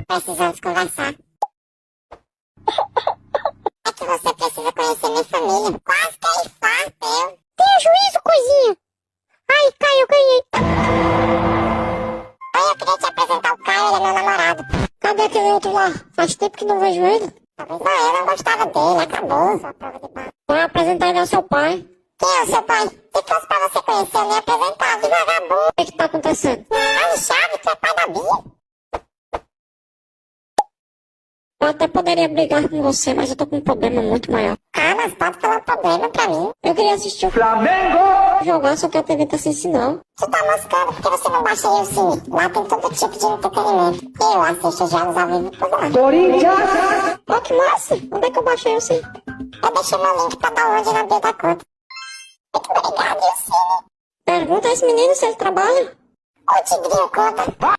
Precisamos conversar. É que você precisa conhecer minha família. Quase que é infarto, eu. Tenha juízo, coisinha. Ai, Caio, eu ganhei. Oi, eu queria te apresentar o Caio, ele é meu namorado. Cadê aquele outro lá? Faz tempo que não vejo ele. Talvez não, eu não gostava dele, acabou. Só prova de bala. Vai apresentar ele ao seu pai. Quem é o seu pai? Se fosse pra você conhecer, eu nem apresentava, de vagabundo. O que tá acontecendo? Ai, chave, tu é pai da Bia? Eu até poderia brigar com você, mas eu tô com um problema muito maior. Ah, mas pode falar um problema pra mim. Eu queria assistir o Flamengo! jogar, só que a TV tá sem sinal. Tu tá moscando porque você não baixa aí o Cine. Lá tem todo tipo de entretenimento. Eu assisto jogos ao vivo por lá. Corinthians! Ó, que massa! Onde é que eu baixei o sim? Eu deixei meu link pra download na bio da conta. Muito obrigado, Cine. Pergunta a esse menino se ele trabalha. Ô, Tigrinho, conta.